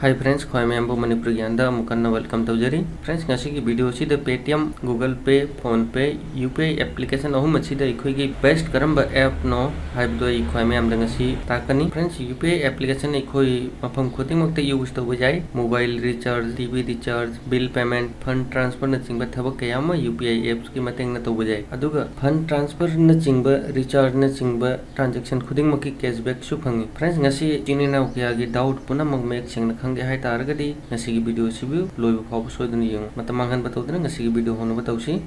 हाय friends खोय मैम मनपुर ज्ञान मुकन्ना वेलकम तौजरी फ्रेंड्स की वीडियो से Paytm Google Pay PhonePe UPI application अहुम अखोगी बेस्ट करम ऐप नो खोय मैम ताकनी फ्रेंड्स यूपीआई एप्लीकेशन अखोई मफम खुद यूज तब जाए mobile recharge TV recharge bill payment fund transfer चिंब थबक क्या यूपीआई एप्स की मतंग तब जाए फंड ट्रांसफर चिंब रिचार्ज चिंब ट्रांजेक्शन खुद की कैशबैक फंगी फ्रेंड्स चिनी क्या डाउट पुनः मेक सेंग खंगे है तारगदी वीडियो सिबु लोइब फाव सोदन यंग मत मांगन बतौदन वीडियो होनो बतौसी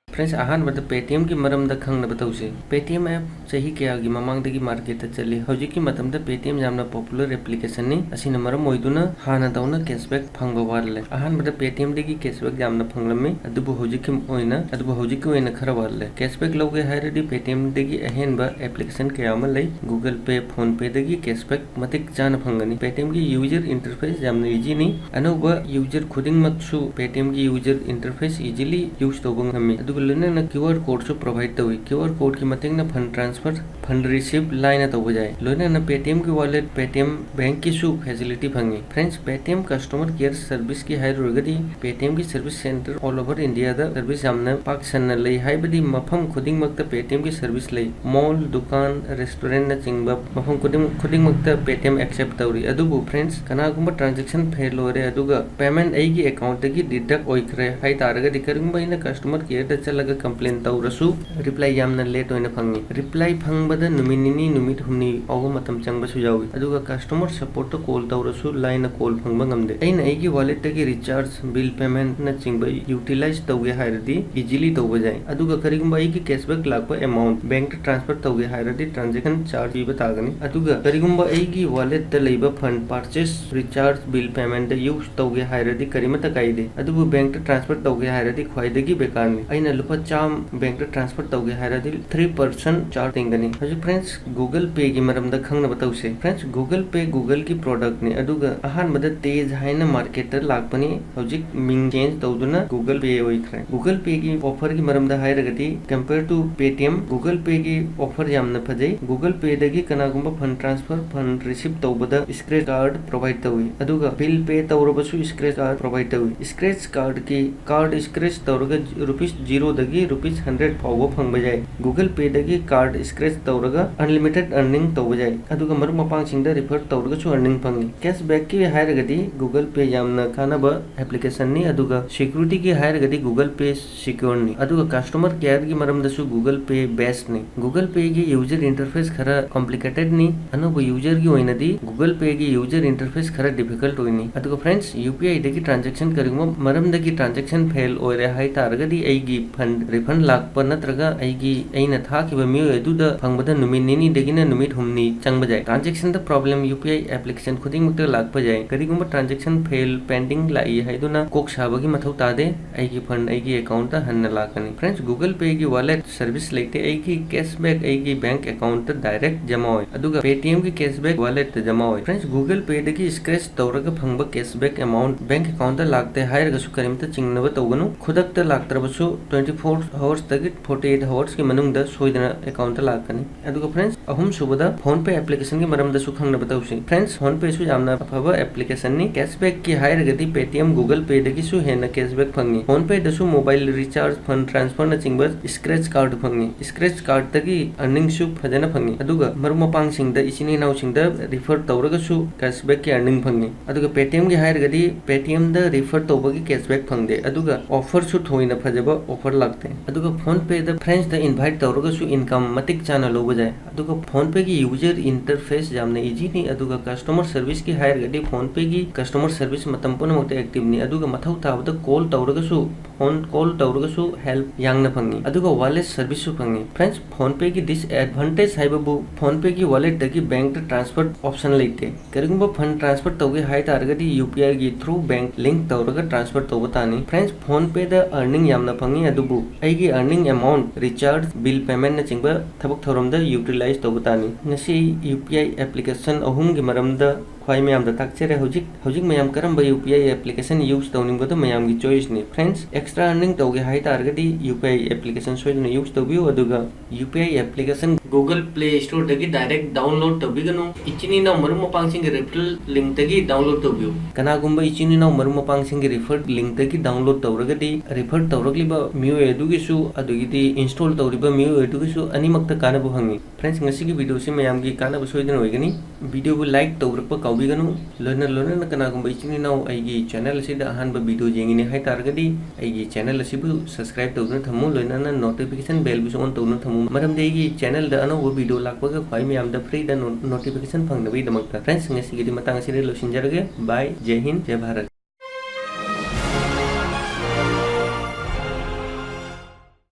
फ्रेंड्स अहान पेटीएम की मरम खंग बतौसे पेटीएम ऐप चाही क्या की ममांग मार्केट चली हौजी की पेटीएम जामना पॉपुलर एप्लीकेशन नि असिना मरम ओइदुना हाना दौना कैशबैक फंग वारले अहान पेटीएम दगी कैशबैक जामना फंगलमे अदुबु हौजी की ओइना खर वारले कैशबैक लौगे हायरदी पेटीएम दगी अहेनबा एप्लीकेशन क्या लै गूगल पे फोन पे दगी कैशबैक मतिक जाना फंगनी पेटीएम की यूजर इंटरफेस जामना इजी नि अनौबा यूजर खुदिंगमक्सु पेटीएम की यूजर इंटरफेस इजीली यूज तौबा ngami लोन क्यूआर कोड प्रोवाइड तौई क्यूआर कोड की मतेंग फंड ट्रांसफर फंड रिसीव लाइन तब जाए लोन पेटीएम की वॉलेट पेटीएम बैंक की फैसिलिटी फंगी friends Paytm customer care service की हायरगदी पेटीएम की service centre all over India service पाक सन्ना लै मफम खुदिंगमक्त पेटीएम की सर्विस लै मॉल दुकान रेस्टोरेंट चिंब मफम खुदिंगमक्त पेटीएम एक्सेप्ट तौरी अदुबु फ्रेंड्स कनागुंबा ट्रांजेक्शन फेल होरे अदुगा पेमेंट अइगी अकाउंट दगी डिडक्ट ओइखरे हाय तारगदी करिंबा इन कस्टमर केयर चलगा कंप्लेन तौरसु रिप्लाई यामना लेट होइना फंगी रिप्लाई फंगबदा नुमित निनी नुमित हुमनी औगो मतम चंगबसु यावी अदुगा कस्टमर सपोर्ट तो कॉल तौरसु लाइन कॉल फंगबा ngamde अइना अइगी वॉलेट तगी रिचार्ज बिल पेमेंट न चिंगबा यूटिलाइज तौगे हायरदी इजीली तौबा जाय अदुगा करिगुंबा अइगी कैशबैक लाकबा अमाउंट बैंक ट्रांसफर तौगे हायरदी ट्रांजैक्शन चार्ज पीबा तागनी अदुगा करिगुंबा अइगी वॉलेट त लैबा fund purchase recharge bill payment द यूज तौगे हायरदी करिमता कायदे अदुबु बैंक ट्रांसफर तौगे हायरदी ख्वाइदगी बेकारनी अइना लुपा चाम बैंक ट्रांसफर तौगे हायरदी 3% चार्ज तेंगनी हजु फ्रेंड्स गूगल पे की मरमदा खंगना बताउसे फ्रेंड्स गूगल पे गूगल की प्रोडक्ट ने अदुगा अहानबदा तेज हाइना मार्केट लाकपनी हजिक मिंग चेंज तौदुना गूगल पे ओइखरे गूगल पे की ऑफर की मरमदा हायरगदी compare to Paytm Google Pay की ऑफर यामना फजै गूगल पे दगी कनागुंबा फंड ट्रांसफर फंड रिसीव तौबदा स्क्रैच कार्ड प्रोवाइड तौई अदुगा बिल पे तौरबसु स्क्रैच कार्ड प्रोवाइड तौई स्क्रैच कार्ड की कार्ड स्क्रैच तौरगा ₹0 दगी ₹100 फावबो फंगबा जाय गूगल पे दगी कार्ड स्क्रैच तौरगा अनलिमिटेड अर्निंग तौबा जाय अदुगा मरु मपांगसिंगदा रिफर तौरगासु अर्निंग फंगी कैशबैक की हायरगदी गूगल पे यामना कानाबा एप्लीकेशन नि अदुगा सिक्योरिटी की हायरगदी गूगल पे सिक्योर नि अदुगा कस्टमर केयर की मरमदसु गूगल पे बेस्ट नि गूगल पे की यूजर इंटरफेस खरा कॉम्प्लिकेटेड नि अनोबा यूजर की ओइनदी गूगल पे की यूजर इंटरफेस खरा डिफिकल्ट ओइनी अदुगा फ्रेंड्स यूपीआई दगी ट्रांजैक्शन करिगुमा मरमदगी ट्रांजैक्शन फेल ओइरे हाय तारगदी अइगी फंड रिफंड लाकपा नत्रगा अइगी अइना थाकिबा मियो एदुदा फंगबदा नुमित निनी दगिना नुमित हुमनी चंगबा जाय ट्रांजैक्शन द प्रॉब्लम यूपीआई एप्लीकेशन खुदिंग मुक्त लाकपा जाय करिगुमा ट्रांजैक्शन फेल पेंडिंग लाई हायदुना कोक साबगी मथौ तादे अइगी फंड अइगी अकाउंट ता हन्ना लाकनी फ्रेंड्स गूगल पे की वॉलेट सर्विस लेते अइगी कैशबैक अइगी बैंक अकाउंट ता डायरेक्ट जमा होय अदुगा पेटीएम की कैशबैक वॉलेट जमा होय फ्रेंड्स गूगल पे दगी स्क्रैच तौरगा फंगबा कैशबैक अमाउंट बैंक अकाउंट ता लाकते हायरगसु करिमता चिंगनबा तौगनु खुदकता लाकतरबसु 24 आवर्स तक 48 आवर्स की मनुंग दा सोइदना अकाउंट लाकनी अदुगा फ्रेंड्स अहुम सुबदा फोन पे एप्लीकेशन की मरम दा सुखंग बताउसी फ्रेंड्स फोन पे सु जामना अफबा एप्लीकेशन नि कैशबैक की हायरगदी पेटीएम गूगल पे दगी सु हेना कैशबैक फंगी फोन पे दसु मोबाइल रिचार्ज फंड ट्रांसफर न चिंगबा स्क्रैच कार्ड फंगी स्क्रैच कार्ड तगी अर्निंग सु फजना फंगी अदुगा मरम पांग सिंग दा इसिनी नाउ सिंग दा रिफर तौरगा सु कैशबैक की अर्निंग फंगी अदुगा पेटीएम की हायरगदी पेटीएम दा रिफर तौबगी कैशबैक फंगदे अदुगा ऑफर सु थोइना फजबा ऑफर लागते अदुगा फोन पे द फ्रेंड्स द इनवाइट तौरगसु इनकम मतिक चाना लोबा जाय अदुगा फोन पे की यूजर इंटरफेस जामना इजी नि अदुगा कस्टमर सर्विस की हायरगदी फोन पे की कस्टमर सर्विस मतम पुन मोटे एक्टिव नि अदुगा मथौ ताबदा कॉल तौरगसु फोन कॉल तौरगसु हेल्प यांगना फंगी अदुगा वॉलेट सर्विस सु फंगी फ्रेंड्स फोन पे की डिसएडवांटेज हाइबबु फोन पे की वॉलेट दगी बैंक ट्रांसफर ऑप्शन लेते करिगुंबा फंड ट्रांसफर तौगे हाय तारगदी यूपीआई की थ्रू बैंक लिंक तौरगा ट्रांसफर तौबतानी फ्रेंड्स फोन पे द अर्निंग यामना फंगी अदुबु अइगी earning amount recharge bill payment न चिंगबा थबक थौरमदा यूटिलाइज तौबतानी नसी यूपीआई एप्लीकेशन अहुम की मरमदा ख्वाई मैम ताक्चरे हौजिक मैम करम UPI एप्लीकेशन यूज तौनिंगबदो मैम की चॉइस ने फ्रेंड्स एक्स्ट्रा अर्निंग तौगे हाई तारगदी UPI एप्लीकेशन सोइदना यूज तौबियो अदुगा UPI application Google Play Store दगी डायरेक्ट डाउनलोड तौबिगनो इचिनी नाउ मरु मपांगसिंग रेफरल लिंक तगी डाउनलोड तौबियो कनागुंबा इचिनी नाउ मरु मपांगसिंग रेफर लिंक तगी डाउनलोड तौरगदी रेफर तौरगलिबा मियो एदुगिसु अदुगिदी इंस्टॉल तौरिबा मियो एदुगिसु अनिमक्ता कानबो हंगी friends ngasi gi video si मैम की कानबो सोइदना होइगनी वीडियो को लाइक तौरकपा काउबिगनु लोना कनागुंबा इचिनी नाउ आइगी चैनल असिदा अहानबा वीडियो जेंगिने हाय तारगदी आइगी चैनल असिबु सब्सक्राइब तौदुना थमु लोना नोटिफिकेशन बेल बिसु ऑन तौदुना थमु मरम देगी चैनल दा अनो वीडियो लाखबगा ख्वाई मैम दा फ्री दा नोटिफिकेशन फंगनबई दमकता friends ngasi gi matang asida लोसिनजरगे बाय जय हिंद जय भारत।